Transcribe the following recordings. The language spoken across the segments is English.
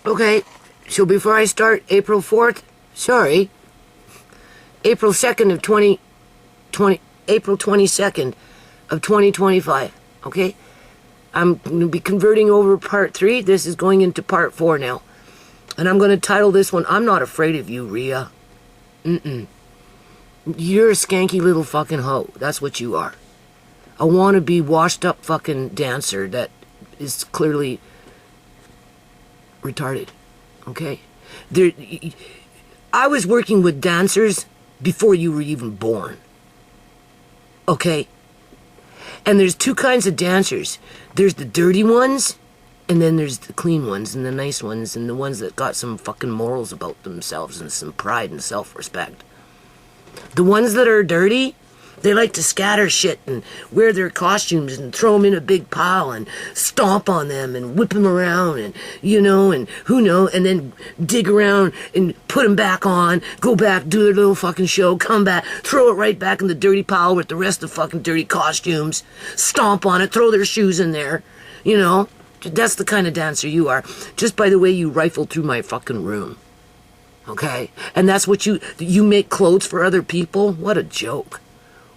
Okay, so before I start, April 4th, sorry, April 2nd of 2020, April 22nd of 2025, okay? I'm going to be converting over part 3. This is going into part 4 now. And I'm going to title this one, I'm Not Afraid of You, Rhea. You're a skanky little fucking hoe. That's what you are. A wannabe, washed up fucking dancer that is clearly retarded. Okay? I was working with dancers before you were even born. Okay? And there's two kinds of dancers. There's the dirty ones, and then there's the clean ones, and the nice ones, and the ones that got some fucking morals about themselves and some pride and self-respect. The ones that are dirty, they like to scatter shit and wear their costumes and throw them in a big pile and stomp on them and whip them around and, and who knows, and then dig around and put them back on, go back, do their little fucking show, come back, throw it right back in the dirty pile with the rest of the fucking dirty costumes, stomp on it, throw their shoes in there, That's the kind of dancer you are, just by the way you rifled through my fucking room. Okay? And that's what you make clothes for other people? What a joke.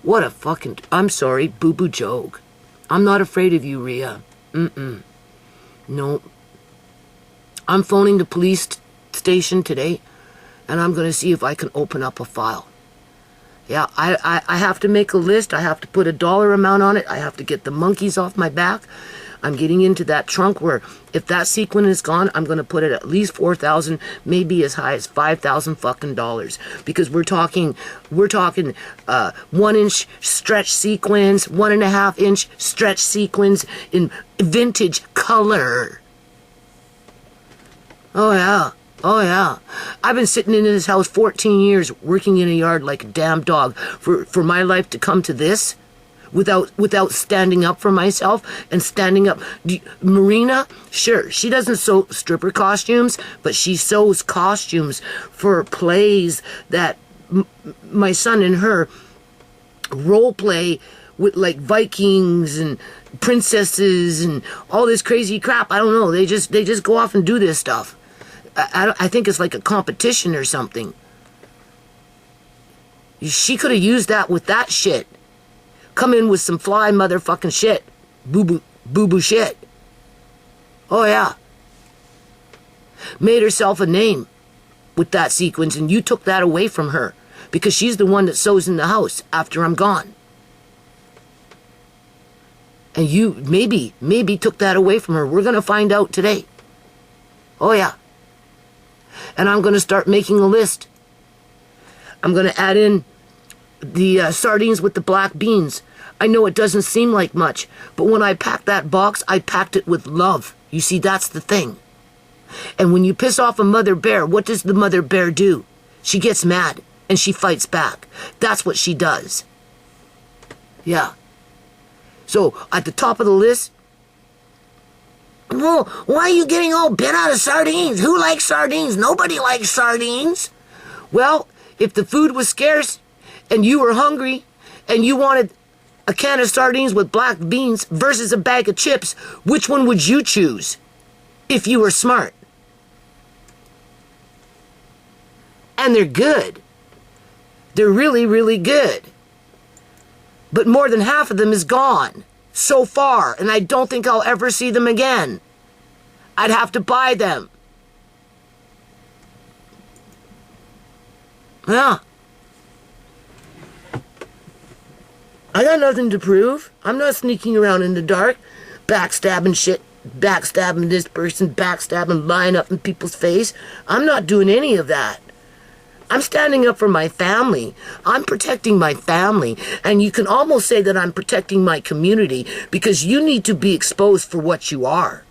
What a fucking, I'm sorry, boo-boo joke. I'm not afraid of you, Rhea. No. I'm phoning the police station today, and I'm going to see if I can open up a file. Yeah, I have to make a list. I have to put a dollar amount on it. I have to get the monkeys off my back. I'm getting into that trunk where if that sequin is gone, I'm going to put it at least $4,000, maybe as high as $5,000 fucking dollars. Because we're talking 1-inch stretch sequins, 1.5-inch stretch sequins in vintage color. Oh yeah. I've been sitting in this house 14 years, working in a yard like a damn dog for my life to come to this. Without standing up for myself and standing up. Marina, sure, she doesn't sew stripper costumes, but she sews costumes for plays that my son and her role play with, like Vikings and princesses and all this crazy crap. I don't know. They just go off and do this stuff. I think it's like a competition or something. She could have used that with that shit. Come in with some fly motherfucking shit. Boo-boo shit. Oh, yeah. Made herself a name with that sequence, and you took that away from her because she's the one that sews in the house after I'm gone. And you maybe took that away from her. We're going to find out today. Oh, yeah. And I'm going to start making a list. I'm going to add in the sardines with the black beans. I know it doesn't seem like much, but when I packed that box, I packed it with love. You see, that's the thing. And when you piss off a mother bear, what does the mother bear do? She gets mad, and she fights back. That's what she does. Yeah. So, at the top of the list, well, why are you getting all bent out of sardines? Who likes sardines? Nobody likes sardines. Well, if the food was scarce, and you were hungry, and you wanted a can of sardines with black beans versus a bag of chips, which one would you choose if you were smart? And they're good. They're really, really good. But more than half of them is gone so far, and I don't think I'll ever see them again. I'd have to buy them. Yeah. I got nothing to prove. I'm not sneaking around in the dark, backstabbing shit, backstabbing this person, backstabbing, lying up in people's face. I'm not doing any of that. I'm standing up for my family. I'm protecting my family. And you can almost say that I'm protecting my community because you need to be exposed for what you are.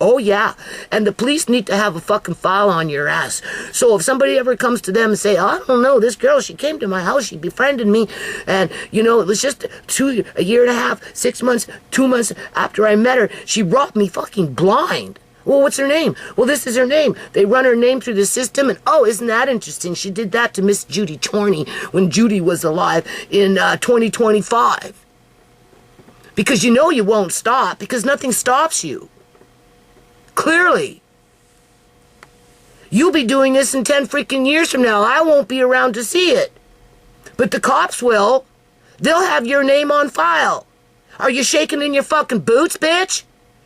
Oh, yeah. And the police need to have a fucking file on your ass. So if somebody ever comes to them and say, I don't know, this girl, she came to my house, she befriended me, and, it was just a year and a half, 6 months, 2 months after I met her, she robbed me fucking blind. Well, what's her name? Well, this is her name. They run her name through the system, and oh, isn't that interesting? She did that to Miss Judy Chorney when Judy was alive in 2025. Because you know you won't stop, because nothing stops you. Clearly. You'll be doing this in 10 freaking years from now. I won't be around to see it. But the cops will. They'll have your name on file. Are you shaking in your fucking boots, bitch?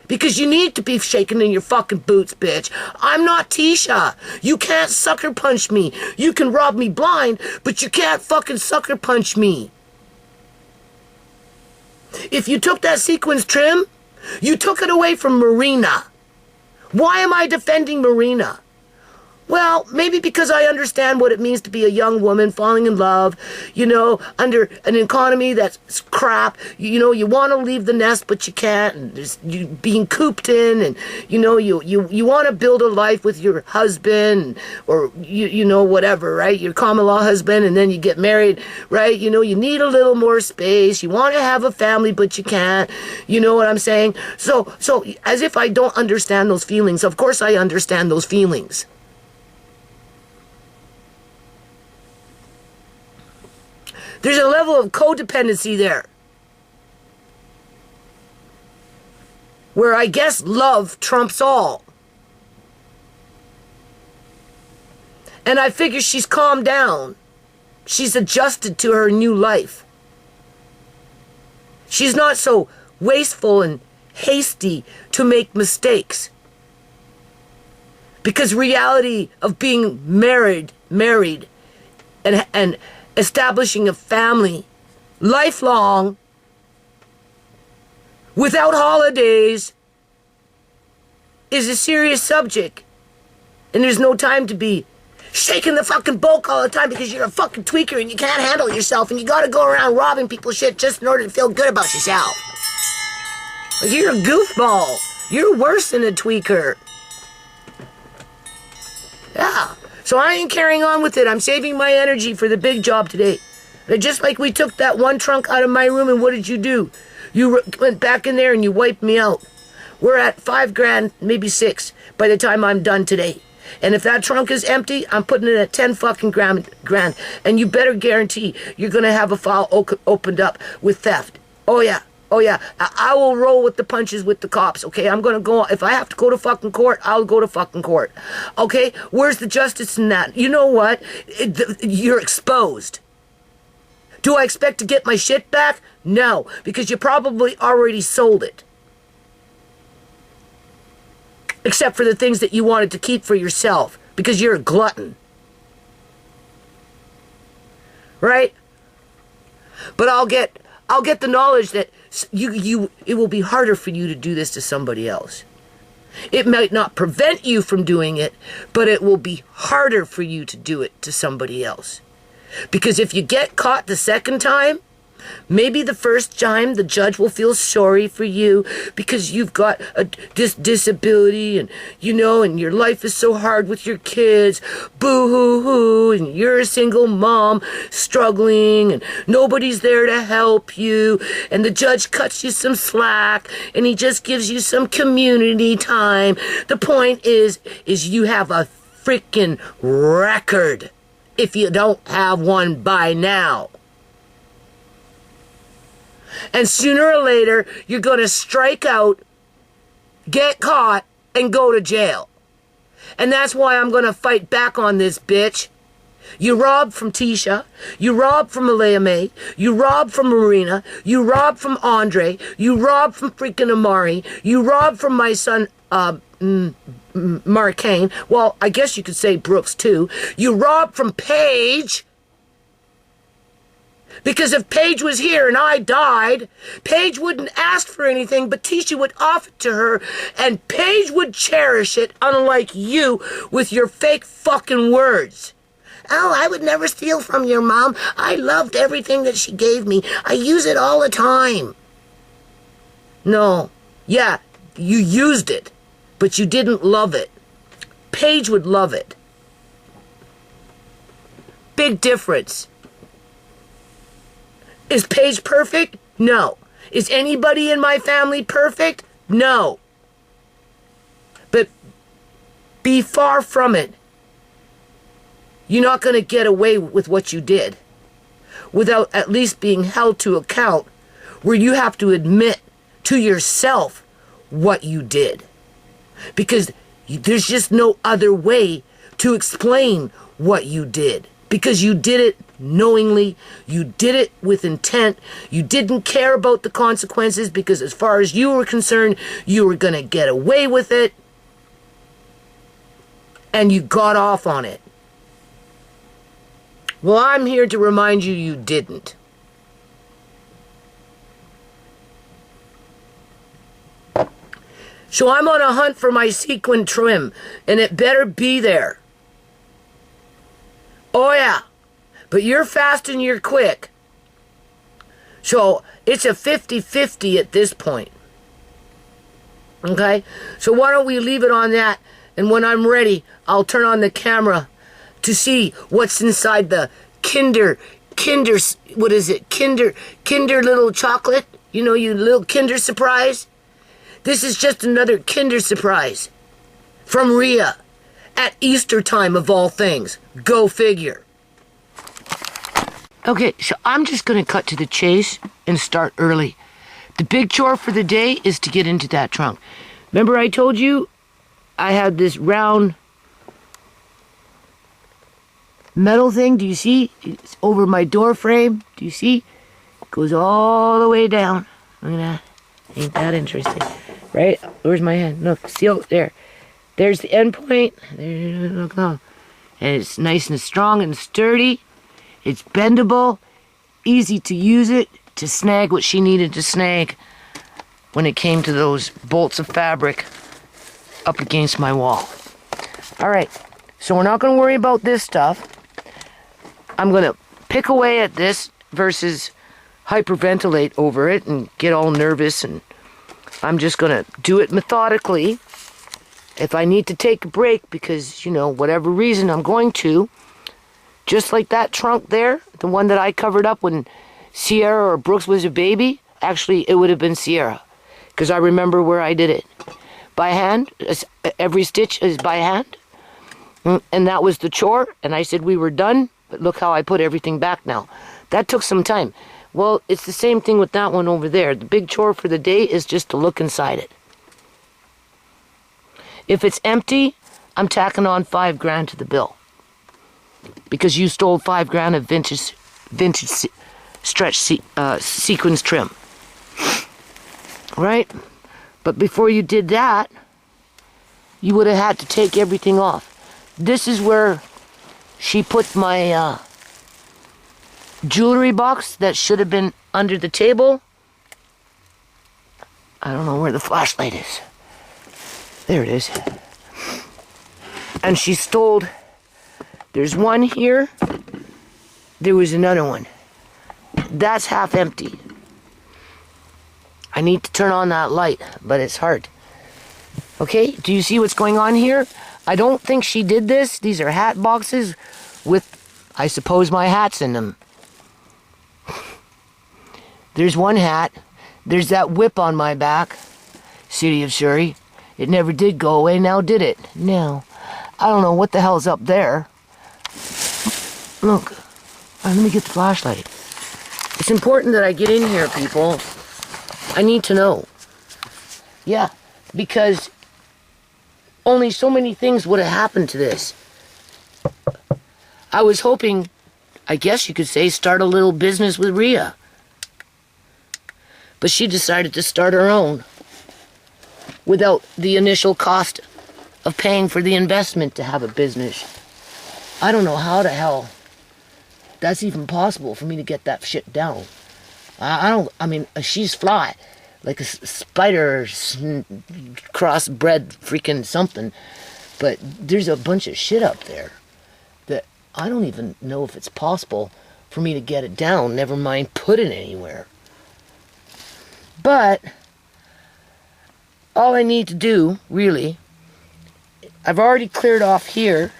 Because you need to be shaking in your fucking boots, bitch. I'm not Tisha. You can't sucker punch me. You can rob me blind, but you can't fucking sucker punch me. If you took that sequins trim, you took it away from Marina. Why am I defending Marina? Well, maybe because I understand what it means to be a young woman falling in love, under an economy that's crap. You want to leave the nest, but you can't, and there's you being cooped in, and you want to build a life with your husband, or whatever, right? Your common law husband, and then you get married, right? You need a little more space. You want to have a family, but you can't. You know what I'm saying? So as if I don't understand those feelings. Of course I understand those feelings. There's a level of codependency there, where I guess love trumps all. And I figure she's calmed down. She's adjusted to her new life. She's not so wasteful and hasty to make mistakes. Because reality of being married and establishing a family, lifelong, without holidays, is a serious subject. And there's no time to be shaking the fucking bulk all the time because you're a fucking tweaker and you can't handle yourself and you gotta go around robbing people's shit just in order to feel good about yourself. Like, you're a goofball. You're worse than a tweaker. Yeah. So I ain't carrying on with it. I'm saving my energy for the big job today. Just like we took that one trunk out of my room, and what did you do? You went back in there and you wiped me out. We're at $5,000, maybe $6,000 by the time I'm done today. And if that trunk is empty, I'm putting it at 10 fucking grand. And you better guarantee you're gonna have a file opened up with theft. Oh yeah. I will roll with the punches with the cops, okay? I'm gonna go, if I have to go to fucking court, I'll go to fucking court. Okay? Where's the justice in that? You know what? You're exposed. Do I expect to get my shit back? No, because you probably already sold it. Except for the things that you wanted to keep for yourself, because you're a glutton. Right? But I'll get the knowledge that it will be harder for you to do this to somebody else. It might not prevent you from doing it, but it will be harder for you to do it to somebody else. Because if you get caught the second time, maybe the first time the judge will feel sorry for you because you've got a disability and your life is so hard with your kids, boo-hoo-hoo, and you're a single mom struggling and nobody's there to help you, and the judge cuts you some slack and he just gives you some community time. The point is you have a freaking record if you don't have one by now. And sooner or later, you're going to strike out, get caught, and go to jail. And that's why I'm going to fight back on this bitch. You robbed from Tisha. You robbed from Alea May. You robbed from Marina. You robbed from Andre. You robbed from freaking Amari. You robbed from my son, Mark Kane. Well, I guess you could say Brooks, too. You robbed from Paige. Because if Paige was here and I died, Paige wouldn't ask for anything, but Tisha would offer it to her, and Paige would cherish it, unlike you with your fake fucking words. Oh, I would never steal from your mom. I loved everything that she gave me. I use it all the time. No. Yeah, you used it, but you didn't love it. Paige would love it. Big difference. Is Paige perfect? No. Is anybody in my family perfect? No. But be far from it. You're not going to get away with what you did without at least being held to account, where you have to admit to yourself what you did. Because there's just no other way to explain what you did. Because you did it knowingly, you did it with intent, you didn't care about the consequences because as far as you were concerned, you were going to get away with it, and you got off on it. Well, I'm here to remind you you didn't. So I'm on a hunt for my sequin trim, and it better be there. Oh yeah, but you're fast and you're quick. So it's a 50-50 at this point. Okay? So why don't we leave it on that, and when I'm ready, I'll turn on the camera to see what's inside the Kinder, what is it? Kinder little chocolate? You know, you little Kinder surprise? This is just another Kinder surprise from Rhea at Easter time of all things. Go figure. Okay, so I'm just going to cut to the chase and start early. The big chore for the day is to get into that trunk. Remember I told you I had this round metal thing? Do you see? It's over my door frame. Do you see? It goes all the way down. Look at that. Ain't that interesting? Right? Where's my hand? Look, see over there. There's the end point. There, look, and it's nice and strong and sturdy. It's bendable. Easy to use it to snag what she needed to snag when it came to those bolts of fabric up against my wall. Alright, so we're not going to worry about this stuff. I'm going to pick away at this versus hyperventilate over it and get all nervous, and I'm just going to do it methodically. If I need to take a break because, you know, whatever reason I'm going to, just like that trunk there, the one that I covered up when Sierra or Brooks was a baby, actually it would have been Sierra because I remember where I did it. By hand, every stitch is by hand, and that was the chore, and I said we were done, but look how I put everything back now. That took some time. Well, it's the same thing with that one over there. The big chore for the day is just to look inside it. If it's empty, I'm tacking on $5,000 to the bill. Because you stole $5,000 of vintage stretch sequins trim. Right? But before you did that, you would have had to take everything off. This is where she put my jewelry box that should have been under the table. I don't know where the flashlight is. There it is. And she stole, there's one here, there was another one. That's half empty. I need to turn on that light, but it's hard. Okay, do you see what's going on here? I don't think she did this. These are hat boxes with, I suppose, my hats in them. There's one hat. There's that whip on my back. City of Surrey. It never did go away, now did it? No. I don't know what the hell's up there. Look. Let me get the flashlight. It's important that I get in here, people. I need to know. Yeah, because only so many things would have happened to this. I was hoping, I guess you could say, start a little business with Rhea. But she decided to start her own without the initial cost of paying for the investment to have a business. I don't know how the hell that's even possible for me to get that shit down. I mean, she's fly. Like a spider crossbred freaking something. But there's a bunch of shit up there that I don't even know if it's possible for me to get it down, never mind put it anywhere. But all I need to do, really, I've already cleared off here.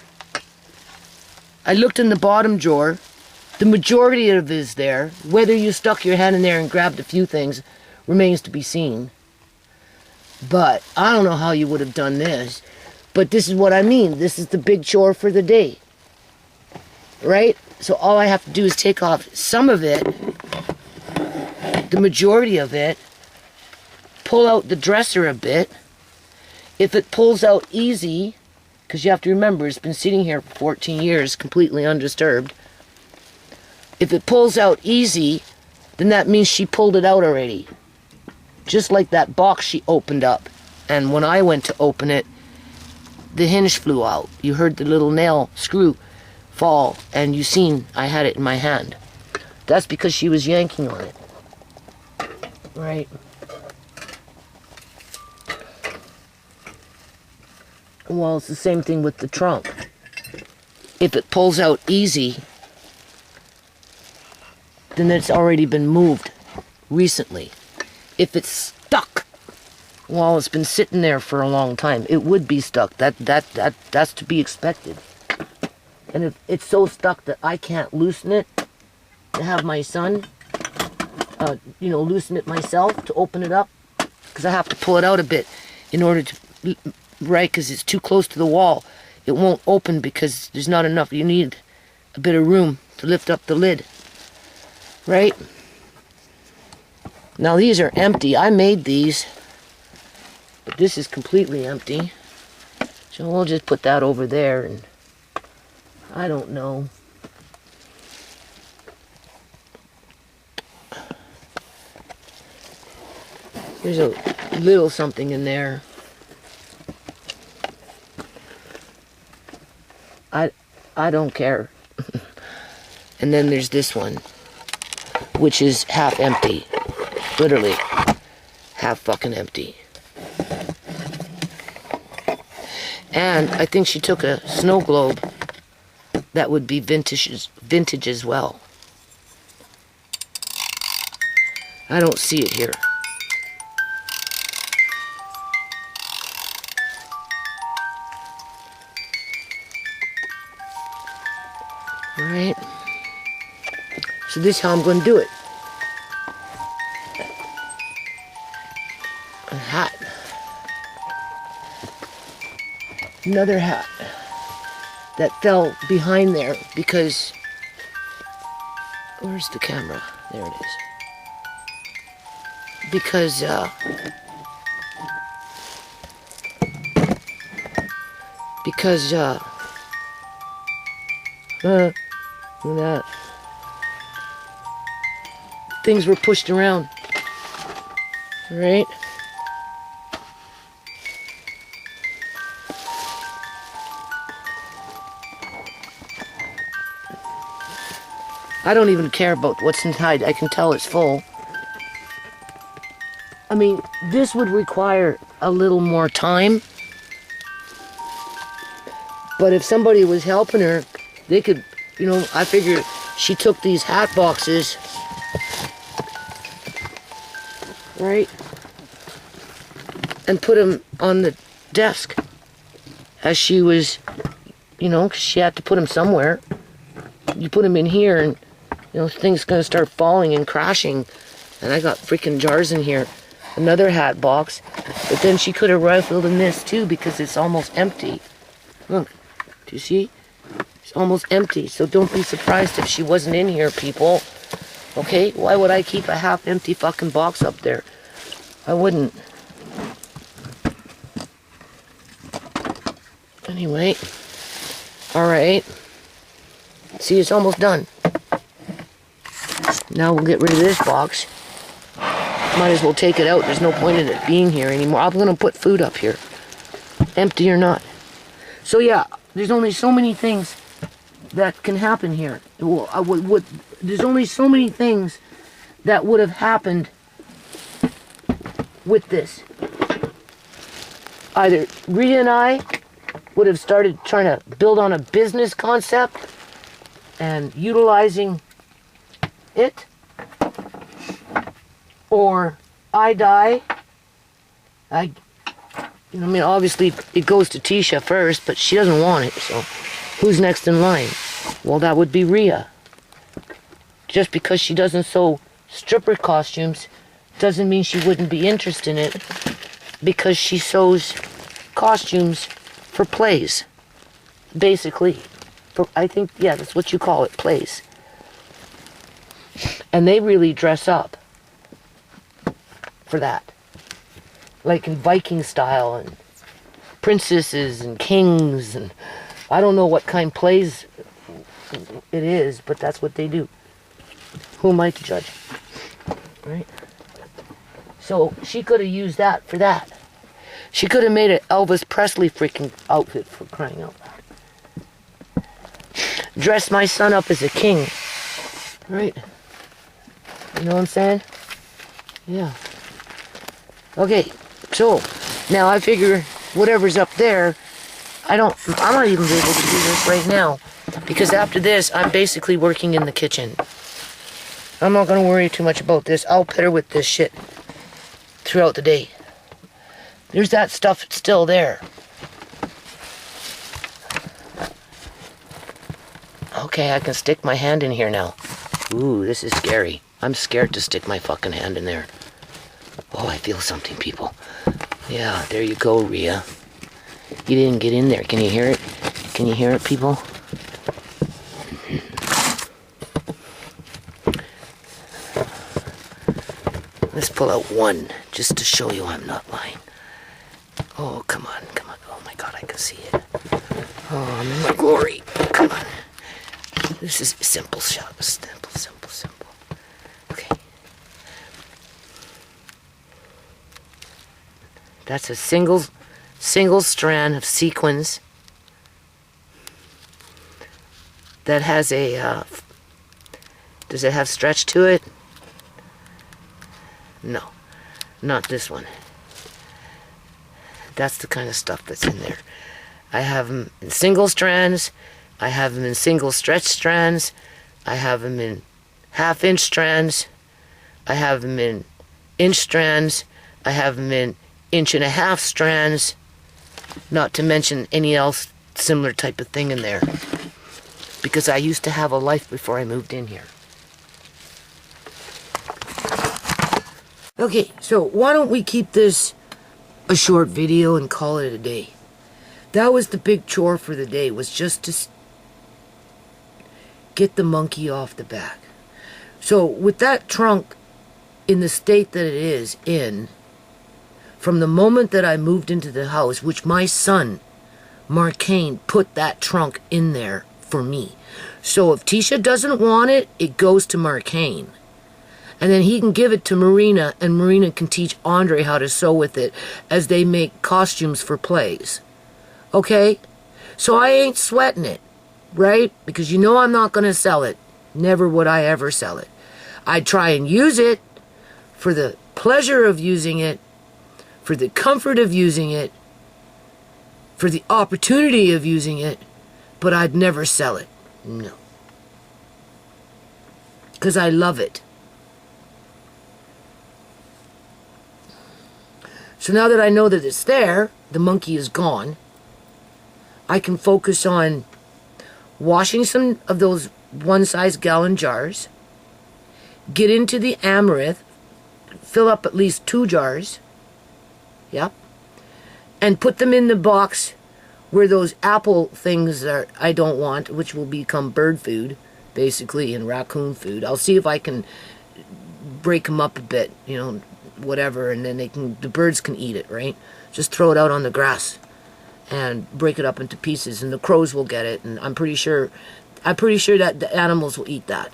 I looked in the bottom drawer. The majority of it is there. Whether you stuck your hand in there and grabbed a few things remains to be seen. But I don't know how you would have done this. But this is what I mean. This is the big chore for the day. Right? So all I have to do is take off some of it, the majority of it, pull out the dresser a bit. If it pulls out easy, because you have to remember, it's been sitting here for 14 years, completely undisturbed. If it pulls out easy, then that means she pulled it out already. Just like that box she opened up. And when I went to open it, the hinge flew out. You heard the little nail screw fall, and you seen I had it in my hand. That's because she was yanking on it. Right? Well, it's the same thing with the trunk. If it pulls out easy, then it's already been moved recently. If it's stuck, well, it's been sitting there for a long time. It would be stuck. That's to be expected. And if it's so stuck that I can't loosen it, to have my son, loosen it myself to open it up, because I have to pull it out a bit in order to, right, because it's too close to the wall. It won't open because there's not enough. You need a bit of room to lift up the lid, right? Now these are empty. I made these, but this is completely empty. So we'll just put that over there, and I don't know. There's a little something in there. I don't care. And then there's this one, which is half empty. Literally, half fucking empty. And I think she took a snow globe that would be vintage as well. I don't see it here. Alright. So this is how I'm going to do it. A hat. Another hat that fell behind there because... Where's the camera? There it is. Because, that things were pushed around, right? I don't even care about what's inside. I can tell it's full. I mean, this would require a little more time. But if somebody was helping her, they could, I figure she took these hat boxes, right, and put them on the desk as she was, 'cause she had to put them somewhere. You put them in here and, things gonna start falling and crashing. And I got freaking jars in here. Another hat box. But then she could have rifled in this too because it's almost empty. Look, do you see? It's almost empty, so don't be surprised if she wasn't in here, people. Okay? Why would I keep a half-empty fucking box up there? I wouldn't. Anyway. Alright. See, it's almost done. Now we'll get rid of this box. Might as well take it out. There's no point in it being here anymore. I'm going to put food up here. Empty or not. So yeah, there's only so many things that can happen here. There's only so many things that would have happened with this. Either Rhea and I would have started trying to build on a business concept and utilizing it, or I die. Obviously it goes to Tisha first, but she doesn't want it, so who's next in line? Well, that would be Rhea. Just because she doesn't sew stripper costumes doesn't mean she wouldn't be interested in it, because she sews costumes for plays, basically. I think, yeah, that's what you call it, plays. And they really dress up for that. Like in Viking style and princesses and kings, and I don't know what kind plays it is, but that's what they do. Who am I to judge? Right? So she could have used that for that. She could have made an Elvis Presley freaking outfit, for crying out loud. Dress my son up as a king. Right? You know what I'm saying? Yeah. Okay, so now I figure whatever's up there, I'm not even able to do this right now, because after this I'm basically working in the kitchen. I'm not going to worry too much about this. I'll pet her with this shit throughout the day. There's that stuff still there. Okay, I can stick my hand in here now. Ooh, this is scary. I'm scared to stick my fucking hand in there. Oh, I feel something, people. Yeah, there you go, Rhea. You didn't get in there. Can you hear it? Can you hear it, people? Let's pull out one, just to show you I'm not lying. Oh, come on, come on. Oh my God, I can see it. Oh, I'm in my glory. Come on. This is a simple shot. Simple, simple, simple. Okay. That's a single strand of sequins that has a, does it have stretch to it? No, not this one. That's the kind of stuff that's in there. I have them in single strands. I have them in single stretch strands. I have them in half-inch strands. I have them in inch strands. I have them in 1.5 inch strands. Not to mention any else similar type of thing in there. Because I used to have a life before I moved in here. Okay, so why don't we keep this a short video and call it a day? That was the big chore for the day, was just to get the monkey off the back. So with that trunk in the state that it is in, from the moment that I moved into the house, which my son, Marcane, put that trunk in there for me. So if Tisha doesn't want it, it goes to Marcane. And then he can give it to Marina, and Marina can teach Andre how to sew with it as they make costumes for plays. Okay? So I ain't sweating it, right? Because you know I'm not going to sell it. Never would I ever sell it. I'd try and use it for the pleasure of using it, for the comfort of using it, for the opportunity of using it, but I'd never sell it. No. Because I love it. So now that I know that it's there, the monkey is gone, I can focus on washing some of those one-size gallon jars, get into the amaranth, fill up at least 2 jars, yep, and put them in the box where those apple things are I don't want, which will become bird food, basically, and raccoon food. I'll see if I can break them up a bit, you know, whatever, and then the birds can eat it, right? Just throw it out on the grass and break it up into pieces, and the crows will get it, and I'm pretty sure that the animals will eat that,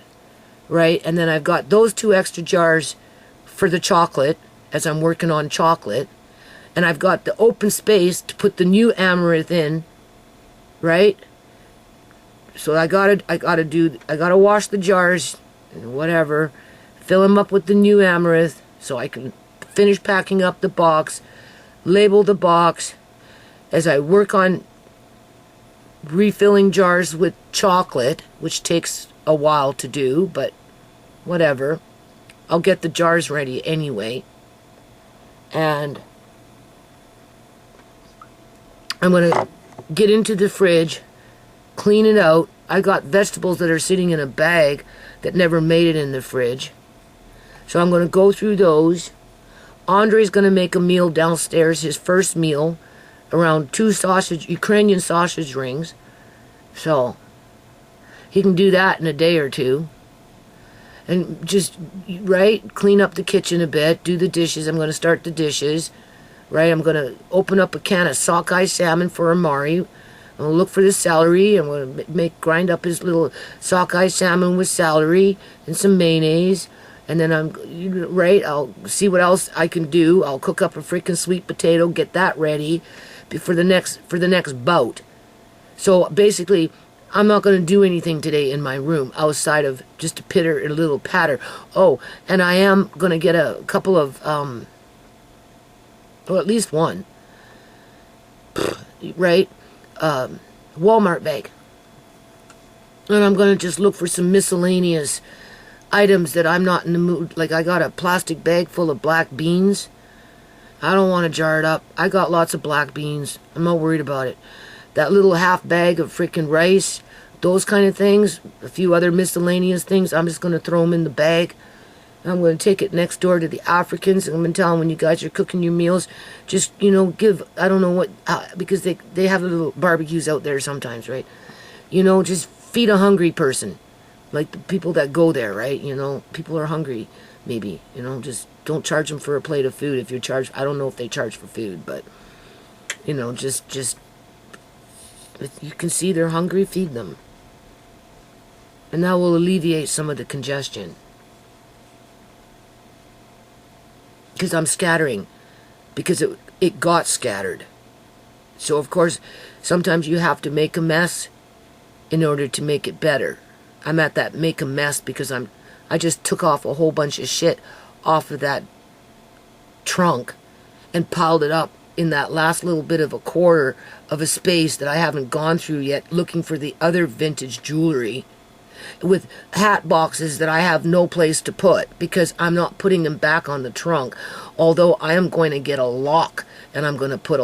right? And then I've got those 2 extra jars for the chocolate, as I'm working on chocolate, and I've got the open space to put the new amaranth in, right? So I gotta wash the jars and whatever, fill them up with the new amaranth, so I can finish packing up the box, label the box, as I work on refilling jars with chocolate, which takes a while to do, but whatever. I'll get the jars ready anyway. And I'm going to get into the fridge, clean it out. I got vegetables that are sitting in a bag that never made it in the fridge. So I'm going to go through those. Andre's going to make a meal downstairs, his first meal, around 2 Ukrainian sausage rings. So he can do that in a day or two. And just, right, clean up the kitchen a bit, do the dishes. I'm going to start the dishes. right? I'm going to open up a can of sockeye salmon for Amari. I'm going to look for the celery. I'm going to grind up his little sockeye salmon with celery and some mayonnaise. And then I'll see what else I can do. I'll cook up a freaking sweet potato, get that ready for the next bout. So basically, I'm not going to do anything today in my room outside of just a little patter. Oh, and I am going to get a couple of, or at least one, right? Walmart bag. And I'm going to just look for some miscellaneous items that I'm not in the mood. Like I got a plastic bag full of black beans. I don't want to jar it up. I got lots of black beans. I'm not worried about it. That little half bag of freaking rice, those kind of things, a few other miscellaneous things, I'm just going to throw them in the bag. I'm going to take it next door to the Africans, and I'm going to tell them when you guys are cooking your meals, just, give, I don't know what, because they have little barbecues out there sometimes, right? Just feed a hungry person. Like the people that go there, right? People are hungry, maybe. Just don't charge them for a plate of food. If you charge, I don't know if they charge for food, but, just, if you can see they're hungry, feed them. And that will alleviate some of the congestion. Because I'm scattering. Because it got scattered. So, of course, sometimes you have to make a mess in order to make it better. I'm at that make a mess because I just took off a whole bunch of shit off of that trunk and piled it up in that last little bit of a quarter of a space that I haven't gone through yet, looking for the other vintage jewelry with hat boxes that I have no place to put because I'm not putting them back on the trunk. Although I am going to get a lock, and I'm going to put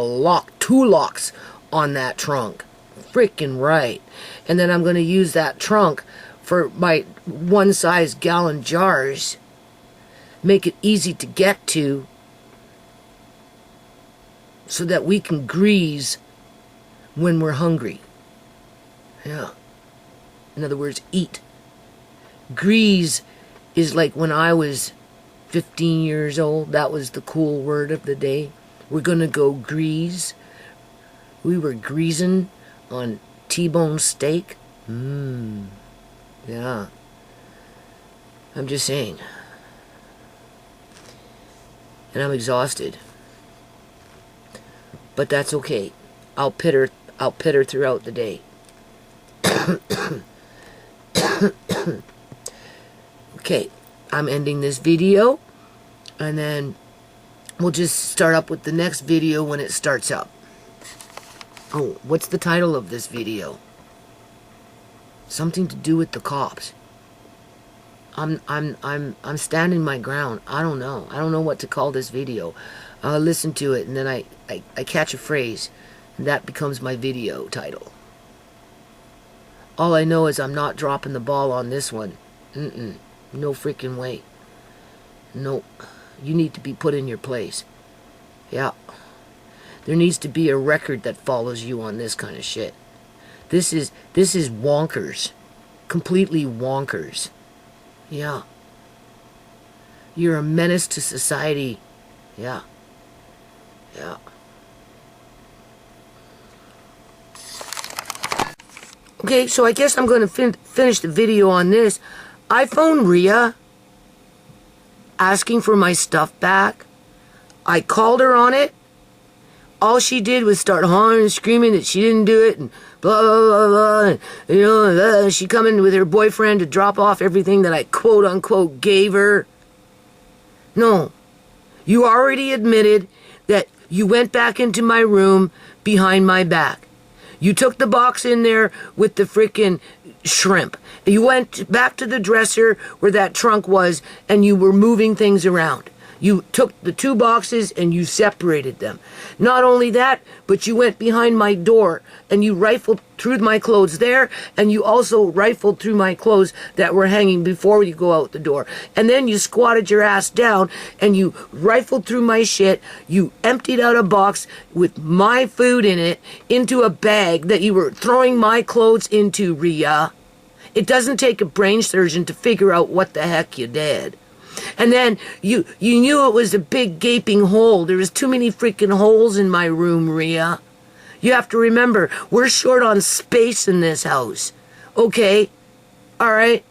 two locks on that trunk. Freaking right. And then I'm going to use that trunk for my one-size gallon jars. Make it easy to get to so that we can grease when we're hungry. Yeah. In other words, eat. Grease is like when I was 15 years old. That was the cool word of the day. We're going to go grease. We were greasing on T-bone steak. Yeah. I'm just saying. And I'm exhausted. But that's okay. I'll pitter throughout the day. Okay, I'm ending this video, and then we'll just start up with the next video when it starts up. Oh, what's the title of this video? Something to do with the cops. I'm standing my ground. I don't know. I don't know what to call this video. I'll listen to it, and then I catch a phrase, and that becomes my video title. All I know is I'm not dropping the ball on this one. No freaking way. Nope. You need to be put in your place. Yeah. There needs to be a record that follows you on this kind of shit. This is wonkers. Completely wonkers. Yeah. You're a menace to society. Yeah. Yeah. Okay, so I guess I'm going to finish the video on this. I phoned Rhea asking for my stuff back. I called her on it. All she did was start hollering and screaming that she didn't do it and blah, blah, blah, blah. And, she come in with her boyfriend to drop off everything that I quote-unquote gave her. No. You already admitted that you went back into my room behind my back. You took the box in there with the frickin' shrimp. You went back to the dresser where that trunk was and you were moving things around. You took the two boxes and you separated them. Not only that, but you went behind my door and you rifled through my clothes there, and you also rifled through my clothes that were hanging before you go out the door. And then you squatted your ass down and you rifled through my shit. You emptied out a box with my food in it into a bag that you were throwing my clothes into, Rhea. It doesn't take a brain surgeon to figure out what the heck you did. And then you knew it was a big gaping hole. There was too many freaking holes in my room, Rhea. You have to remember, we're short on space in this house. Okay? All right?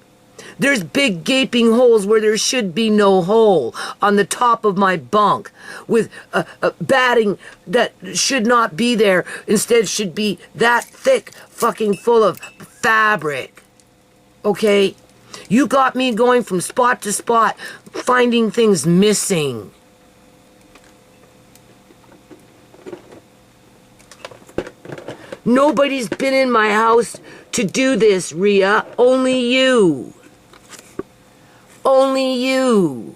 There's big gaping holes where there should be no hole on the top of my bunk with a batting that should not be there. Instead should be that thick fucking full of fabric. Okay? You got me going from spot to spot, finding things missing. Nobody's been in my house to do this, Rhea. Only you. Only you.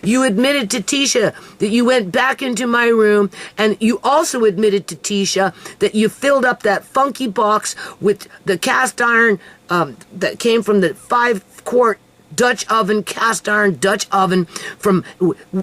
You admitted to Tisha that you went back into my room, and you also admitted to Tisha that you filled up that funky box with the cast iron that came from the 5-quart Dutch oven, cast iron Dutch oven from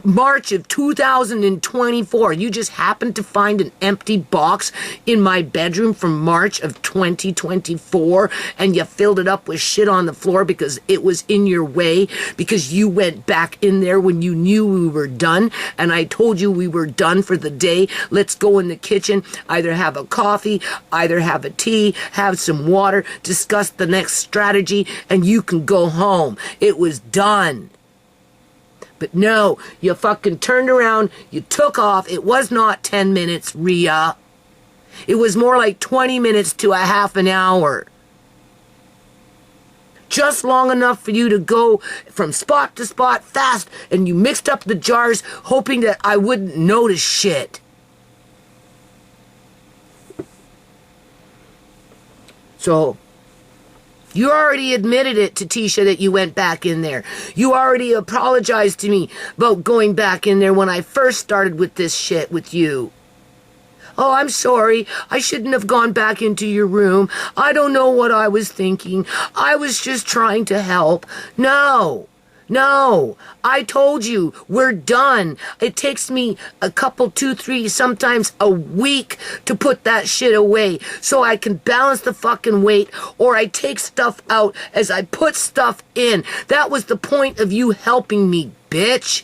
March of 2024. You just happened to find an empty box in my bedroom from March of 2024, and you filled it up with shit on the floor because it was in your way, because you went back in there when you knew we were done, and I told you we were done for the day. Let's go in the kitchen, either have a coffee, either have a tea, have some water, discuss the next strategy, and you can go home. It was done. But no, you fucking turned around, you took off. It was not 10 minutes, Rhea. It was more like 20 minutes to a half an hour. Just long enough for you to go from spot to spot fast, and you mixed up the jars hoping that I wouldn't notice shit. So, you already admitted it to Tisha that you went back in there. You already apologized to me about going back in there when I first started with this shit with you. Oh, I'm sorry. I shouldn't have gone back into your room. I don't know what I was thinking. I was just trying to help. No. I told you, we're done. It takes me a couple, 2, 3, sometimes a week to put that shit away so I can balance the fucking weight, or I take stuff out as I put stuff in. That was the point of you helping me, bitch.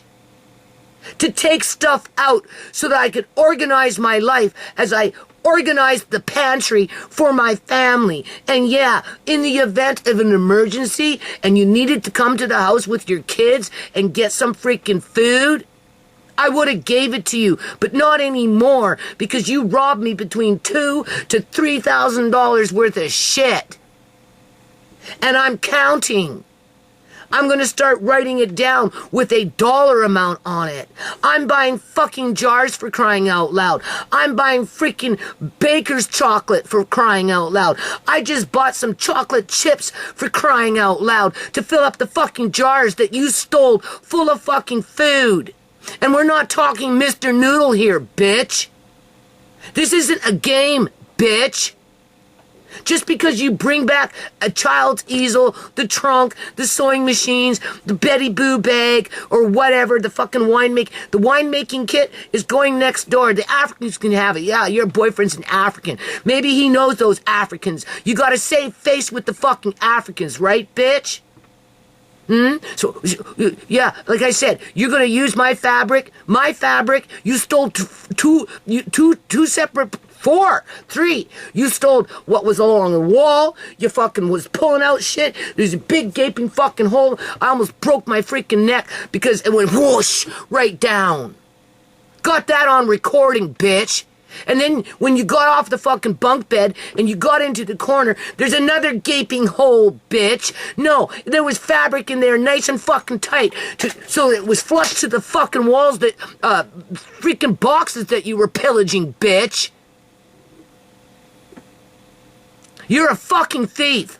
To take stuff out so that I could organize my life as I organized the pantry for my family. And yeah, in the event of an emergency and you needed to come to the house with your kids and get some freaking food, I would have gave it to you, but not anymore, because you robbed me between $2,000 to $3,000 worth of shit. And I'm counting. I'm going to start writing it down with a dollar amount on it. I'm buying fucking jars for crying out loud. I'm buying freaking baker's chocolate for crying out loud. I just bought some chocolate chips for crying out loud to fill up the fucking jars that you stole full of fucking food. And we're not talking Mr. Noodle here, bitch. This isn't a game, bitch. Just because you bring back a child's easel, the trunk, the sewing machines, the Betty Boo bag, or whatever, the fucking the winemaking kit is going next door. The Africans can have it. Yeah, your boyfriend's an African. Maybe he knows those Africans. You gotta save face with the fucking Africans, right, bitch? So, yeah, like I said, you're gonna use my fabric. You stole two separate 4, 3. You stole what was along the wall. You fucking was pulling out shit. There's a big gaping fucking hole. I almost broke my freaking neck because it went whoosh right down. Got that on recording, bitch. And then when you got off the fucking bunk bed and you got into the corner, there's another gaping hole, bitch. No, there was fabric in there nice and fucking tight so it was flush to the fucking walls that, freaking boxes that you were pillaging, bitch. You're a fucking thief.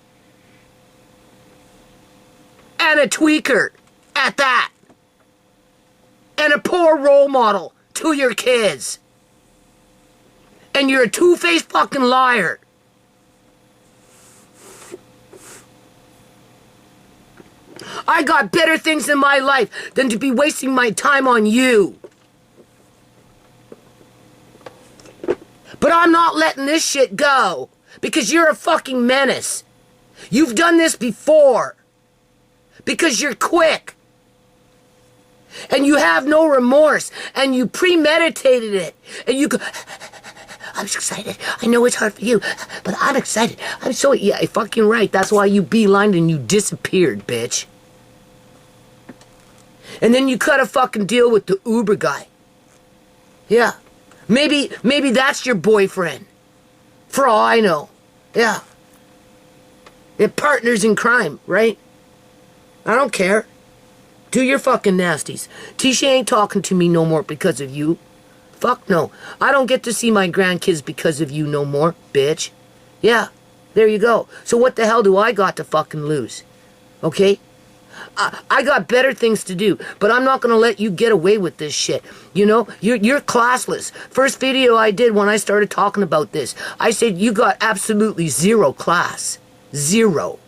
And a tweaker at that. And a poor role model to your kids. And you're a two-faced fucking liar. I got better things in my life than to be wasting my time on you. But I'm not letting this shit go. Because you're a fucking menace. You've done this before. Because you're quick. And you have no remorse, and you premeditated it, and you go, I'm so excited. I know it's hard for you, but I'm excited. I'm so, yeah, fucking right. That's why you beelined and you disappeared, bitch. And then you cut a fucking deal with the Uber guy. Yeah. Maybe that's your boyfriend. For all I know. Yeah. They're partners in crime, right? I don't care. Do your fucking nasties. Tisha ain't talking to me no more because of you. Fuck no. I don't get to see my grandkids because of you no more, bitch. Yeah, there you go. So what the hell do I got to fucking lose? Okay? I got better things to do, but I'm not gonna let you get away with this shit. You know, you're classless. First video I did when I started talking about this, I said you got absolutely zero class. Zero.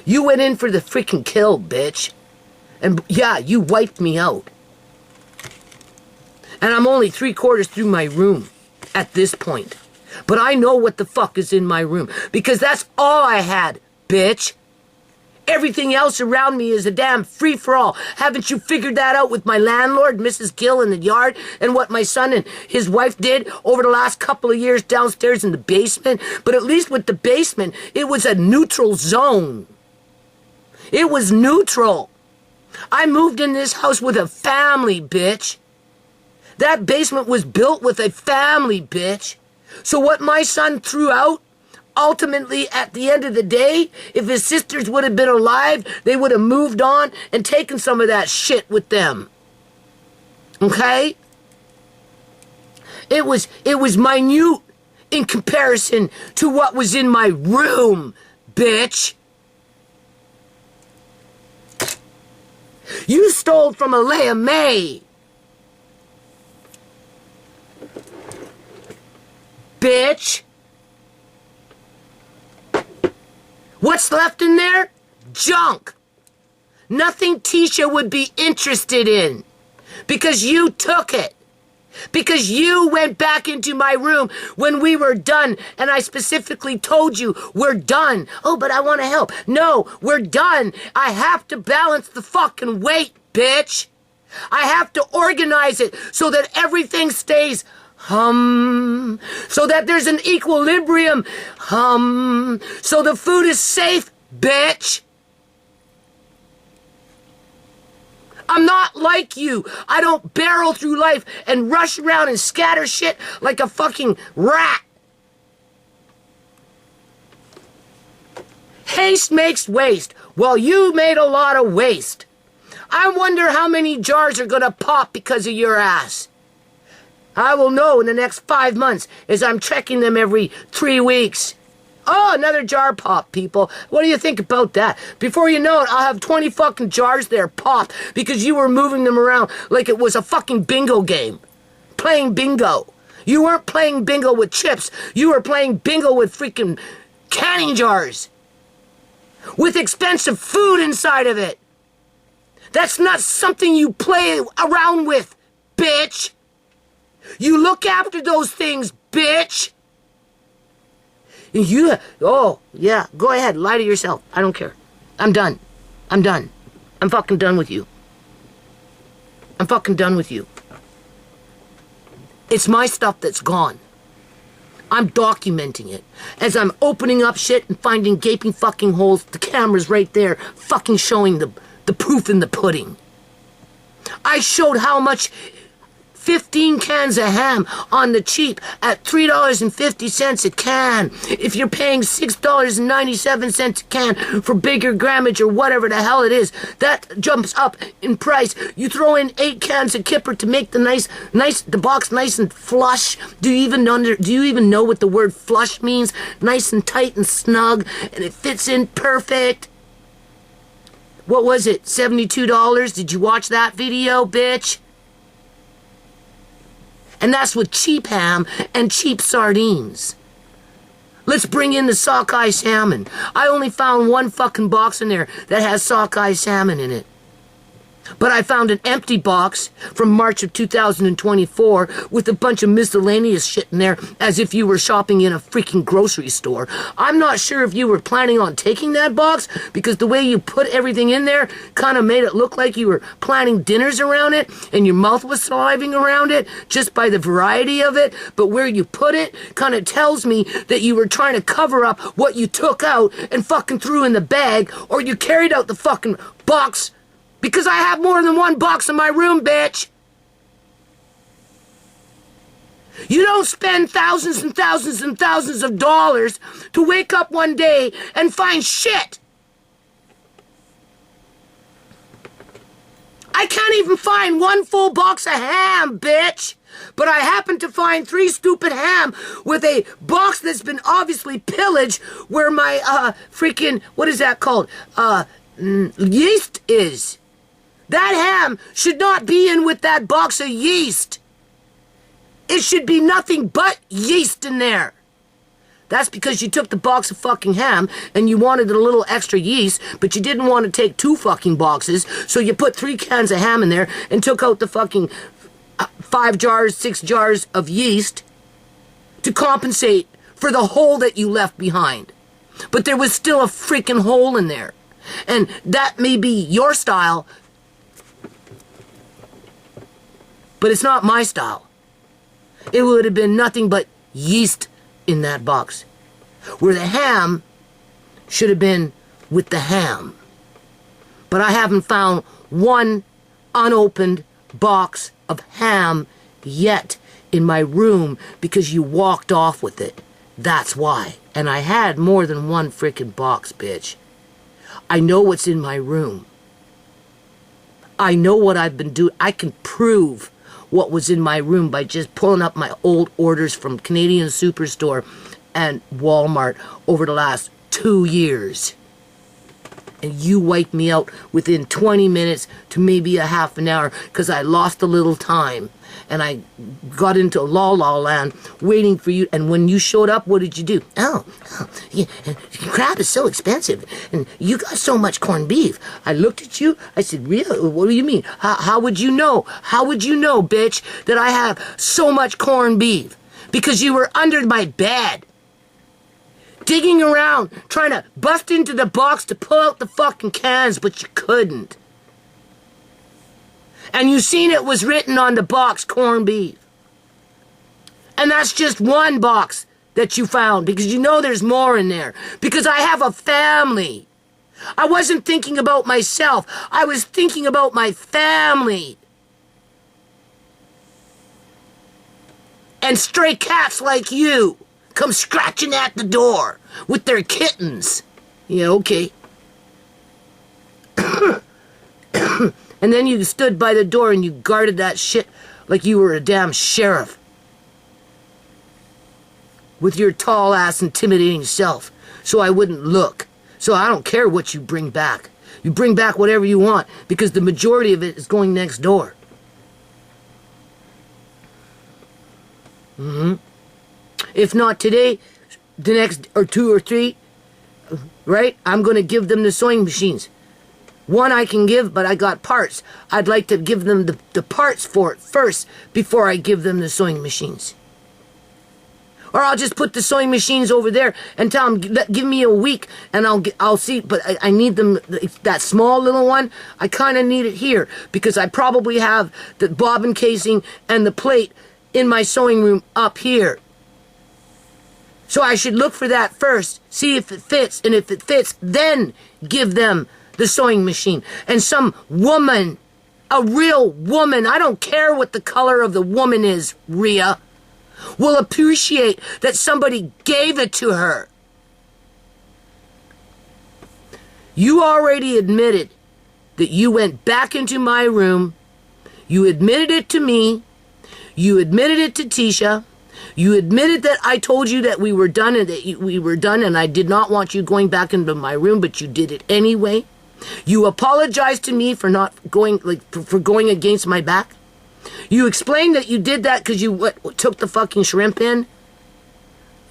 You went in for the freaking kill, bitch. And yeah, you wiped me out. And I'm only 3/4 through my room at this point. But I know what the fuck is in my room. Because that's all I had, bitch. Everything else around me is a damn free-for-all. Haven't you figured that out with my landlord, Mrs. Gill, in the yard? And what my son and his wife did over the last couple of years downstairs in the basement? But at least with the basement, it was a neutral zone. It was neutral. I moved in this house with a family, bitch. That basement was built with a family, bitch. So what my son threw out, ultimately, at the end of the day, if his sisters would have been alive, they would have moved on and taken some of that shit with them. Okay? It was minute in comparison to what was in my room, bitch. You stole from Alea May. Bitch. What's left in there? Junk. Nothing Tisha would be interested in. Because you took it. Because you went back into my room when we were done, and I specifically told you, we're done. Oh, but I want to help. No, we're done. I have to balance the fucking weight, bitch. I have to organize it so that everything stays so that there's an equilibrium, so the food is safe, bitch. I'm not like you. I don't barrel through life and rush around and scatter shit like a fucking rat. Haste makes waste. Well, you made a lot of waste. I wonder how many jars are gonna pop because of your ass. I will know in the next 5 months as I'm checking them every 3 weeks. Oh, another jar pop, people. What do you think about that? Before you know it, I'll have 20 fucking jars there popped because you were moving them around like it was a fucking bingo game. Playing bingo. You weren't playing bingo with chips. You were playing bingo with freaking canning jars. With expensive food inside of it. That's not something you play around with, bitch. You look after those things, bitch. Oh, yeah, go ahead, lie to yourself. I don't care. I'm done. I'm done. I'm fucking done with you. I'm fucking done with you. It's my stuff that's gone. I'm documenting it. As I'm opening up shit and finding gaping fucking holes, the camera's right there, fucking showing the proof in the pudding. I showed how much 15 cans of ham on the cheap at $3.50 a can. If you're paying $6.97 a can for bigger grammage or whatever the hell it is, that jumps up in price. You throw in 8 cans of Kipper to make the box nice and flush. Do you even know what the word flush means? Nice and tight and snug, and it fits in perfect. What was it? $72? Did you watch that video, bitch? And that's with cheap ham and cheap sardines. Let's bring in the sockeye salmon. I only found one fucking box in there that has sockeye salmon in it. But I found an empty box from March of 2024 with a bunch of miscellaneous shit in there as if you were shopping in a freaking grocery store. I'm not sure if you were planning on taking that box because the way you put everything in there kind of made it look like you were planning dinners around it and your mouth was saliving around it just by the variety of it. But where you put it kind of tells me that you were trying to cover up what you took out and fucking threw in the bag, or you carried out the fucking box. Because I have more than one box in my room, bitch. You don't spend thousands and thousands and thousands of dollars to wake up one day and find shit. I can't even find one full box of ham, bitch. But I happen to find 3 stupid ham with a box that's been obviously pillaged where my, freaking, what is that called? Yeast is. That ham should not be in with that box of yeast. It should be nothing but yeast in there. That's because you took the box of fucking ham and you wanted a little extra yeast, but you didn't want to take 2 fucking boxes, so you put 3 cans of ham in there and took out the fucking 5 jars, 6 jars of yeast to compensate for the hole that you left behind. But there was still a freaking hole in there. And that may be your style, but it's not my style. It would have been nothing but yeast in that box, where the ham should have been with the ham. But I haven't found one unopened box of ham yet in my room because you walked off with it. That's why. And I had more than one freaking box, bitch. I know what's in my room. I know what I've been doing. I can prove what was in my room by just pulling up my old orders from Canadian Superstore and Walmart over the last 2 years. And you wiped me out within 20 minutes to maybe a half an hour because I lost a little time. And I got into la la land waiting for you. And when you showed up, what did you do? Yeah, crab is so expensive. And you got so much corned beef. I looked at you. I said, really? What do you mean? How would you know? How would you know, bitch, that I have so much corned beef? Because you were under my bed. Digging around, trying to bust into the box to pull out the fucking cans, but you couldn't. And you seen it was written on the box, corned beef. And that's just one box that you found, because you know there's more in there. Because I have a family. I wasn't thinking about myself. I was thinking about my family. And stray cats like you come scratching at the door with their kittens. Yeah, okay. And then you stood by the door and you guarded that shit like you were a damn sheriff. With your tall ass intimidating self. So I wouldn't look. So I don't care what you bring back. You bring back whatever you want because the majority of it is going next door. If not today, the next or 2 or 3, right? I'm going to give them the sewing machines. One I can give, but I got parts. I'd like to give them the parts for it first before I give them the sewing machines. Or I'll just put the sewing machines over there and tell them, give me a week and I'll see. But I need them, that small little one, I kind of need it here because I probably have the bobbin casing and the plate in my sewing room up here. So I should look for that first, see if it fits, and if it fits, then give them the sewing machine. And some woman, a real woman, I don't care what the color of the woman is, Rhea, will appreciate that somebody gave it to her. You already admitted that you went back into my room. You admitted it to me. You admitted it to Tisha. You admitted that I told you that we were done and that we were done and I did not want you going back into my room, but you did it anyway. You apologized to me for not going, for going against my back. You explained that you did that because you took the fucking shrimp in.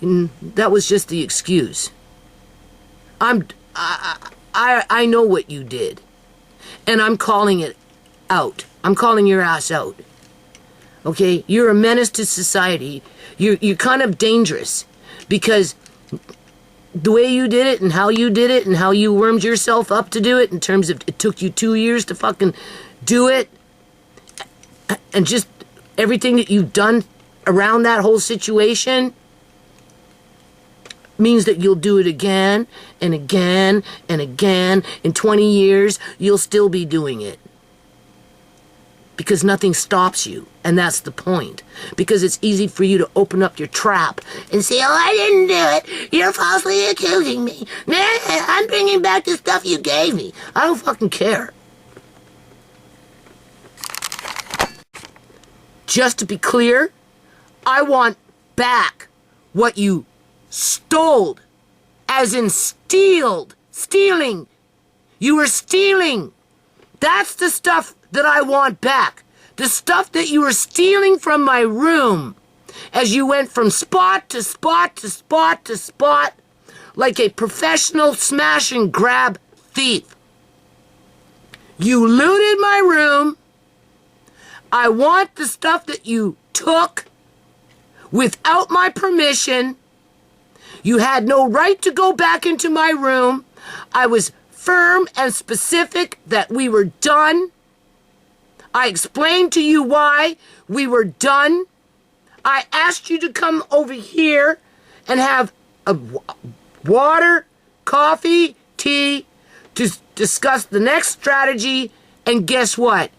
And that was just the excuse. I know what you did. And I'm calling it out. I'm calling your ass out. Okay? You're a menace to society. You're kind of dangerous because the way you did it and how you wormed yourself up to do it, in terms of it took you 2 years to fucking do it, and just everything that you've done around that whole situation means that you'll do it again and again and again. In 20 years, you'll still be doing it. Because nothing stops you. And that's the point. Because it's easy for you to open up your trap and say, oh, I didn't do it. You're falsely accusing me. Nah, I'm bringing back the stuff you gave me. I don't fucking care. Just to be clear, I want back what you stole, as in stealing. You were stealing. That's the stuff that I want back. The stuff that you were stealing from my room as you went from spot to spot to spot to spot like a professional smash and grab thief. You looted my room. I want the stuff that you took without my permission. You had no right to go back into my room. I was firm and specific that we were done. I explained to you why we were done. I asked you to come over here and have a water, coffee, tea to discuss the next strategy. And guess what?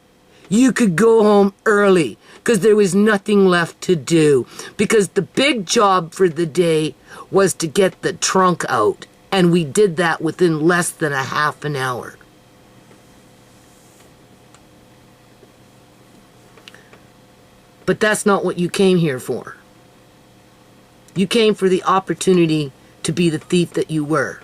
You could go home early because there was nothing left to do. Because the big job for the day was to get the trunk out. And we did that within less than a half an hour. But that's not what you came here for. You came for the opportunity to be the thief that you were.